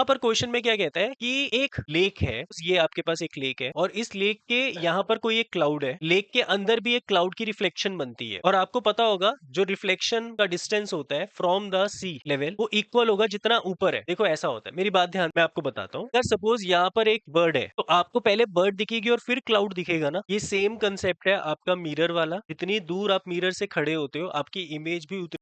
यहाँ पर क्वेश्चन में क्या कहता है कि एक लेक है, ये आपके पास एक लेक है और इस लेक के यहाँ पर कोई एक क्लाउड है, लेक के अंदर भी एक क्लाउड की रिफ्लेक्शन बनती है और आपको पता होगा जो रिफ्लेक्शन का डिस्टेंस होता है फ्रॉम द सी लेवल वो इक्वल होगा जितना ऊपर है। देखो ऐसा होता है, मेरी बात ध्यान मैं आपको बताता हूँ। अगर सपोज यहाँ पर एक बर्ड है तो आपको पहले बर्ड दिखेगी और फिर क्लाउड दिखेगा ना। ये सेम कंसेप्ट है आपका मिरर वाला, जितनी दूर आप मिरर से खड़े होते हो आपकी इमेज भी उतनी।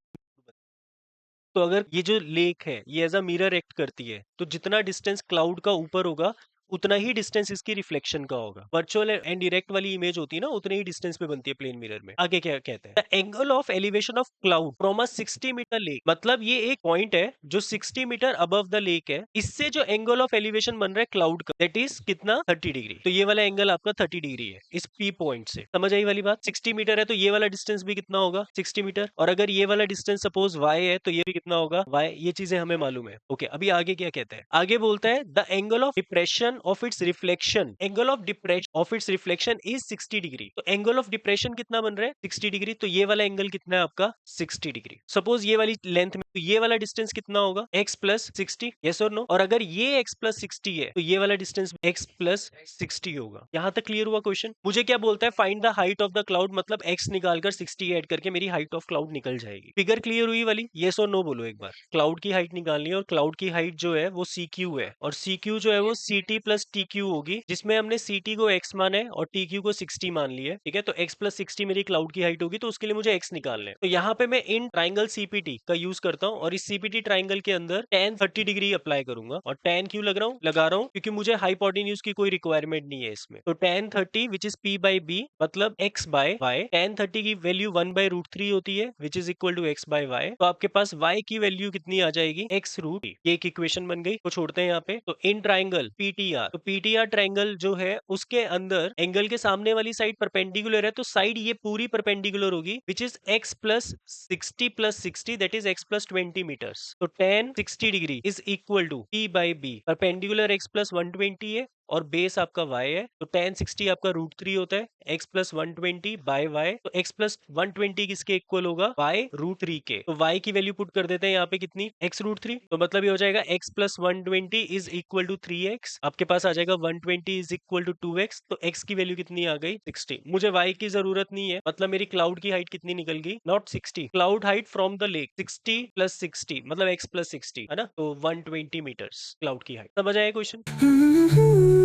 तो अगर ये जो लेक है ये एज अ मिरर एक्ट करती है तो जितना डिस्टेंस क्लाउड का ऊपर होगा उतना ही डिस्टेंस इसकी रिफ्लेक्शन का होगा। वर्चुअल एंड डायरेक्ट वाली इमेज होती है ना, उतने ही डिस्टेंस पे बनती है प्लेन मिरर में। आगे क्या कहते हैं, the angle of elevation of cloud from a 60 metre lake, मतलब ये एक पॉइंट है जो 60 मीटर अबव द लेक है, इससे जो एंगल ऑफ एलिवेशन बन रहा है क्लाउड का दैट इज कितना 30 डिग्री। तो ये वाला एंगल आपका 30 डिग्री है इस पी पॉइंट से। समझ आई वाली बात। 60 मीटर है तो ये वाला डिस्टेंस भी कितना होगा 60 मीटर, और अगर ये वाला डिस्टेंस सपोज y है तो ये भी कितना होगा y। ये चीजें हमें मालूम है। ओके, अभी आगे क्या कहता है, आगे बोलता है the angle of depression of its reflection, angle of depression of its reflection is 60 degree. तो एंगल ऑफ डिप्रेशन कितना बन रहा है 60 डिग्री, तो ये वाला एंगल कितना है आपका 60 डिग्री। सपोज ये वाली लेंथ में तो ये वाला डिस्टेंस कितना होगा x प्लस 60, यस और नो। और अगर ये x प्लस 60 है तो ये वाला डिस्टेंस x प्लस 60 होगा। यहां तक क्लियर हुआ क्वेश्चन। मुझे क्या बोलता है, find the height of the cloud, मतलब x निकालकर 60 ऐड करके मेरी हाइट ऑफ क्लाउड निकल जाएगी। फिगर क्लियर हुई वाली, यस और नो बोलो एक बार। क्लाउड की हाइट निकालनी है और क्लाउड की हाइट जो है वो CQ है और CQ जो है वो CT प्लस TQ होगी, जिसमें हमने CT को x माना है और TQ को 60 मान लिया है। ठीक है, तो x प्लस 60 मेरी क्लाउड की हाइट होगी, तो उसके लिए मुझे x निकालना है। तो यहाँ पे मैं इन ट्राइंगल CPT का यूज करता हूँ और इस CPT ट्राइंगल के अंदर tan 30 डिग्री अप्लाई करूंगा। और tan क्यों लगा रहा हूँ क्योंकि मुझे हाइपोटेन्यूज की कोई रिक्वायरमेंट नहीं है इसमें। तो tan 30 which is p by b मतलब x बाय y। tan 30 की वैल्यू 1/√3 होती है which is equal to x by y। तो आपके पास y की वैल्यू कितनी आ जाएगी x√3। ये एक इक्वेशन बन गई, तो छोड़ते हैं यहाँ पे। तो इन ट्राइंगल PTR, तो PTR ट्राइंगल जो है उसके अंदर एंगल के सामने वाली साइड परपेंडिकुलर है, तो साइड ये पूरी परपेंडिकुलर होगी which is x plus 60 plus 60 that is x plus 20 metres. तो tan 60 degree is equal to p by b, perpendicular x plus 120 है और बेस आपका y है, तो tan 60 आपका √3 होता है x प्लस 120 बाय y। तो x प्लस 120 किसके इक्वल होगा y√3 के। तो y की वैल्यू पुट कर देते हैं यहाँ पे कितनी x√3। तो मतलब ये हो जाएगा x plus 120 is equal to 3x। आपके पास आ जाएगा 120 इज इक्वल टू 2x। तो x की वैल्यू कितनी आ गई 60। मुझे y की जरूरत नहीं है, मतलब मेरी क्लाउड की हाइट कितनी निकल गई not 60, cloud height from the lake 60 plus 60 मतलब x प्लस 60 है ना, तो 120 मीटर्स क्लाउड की हाइट। समझ आया क्वेश्चन।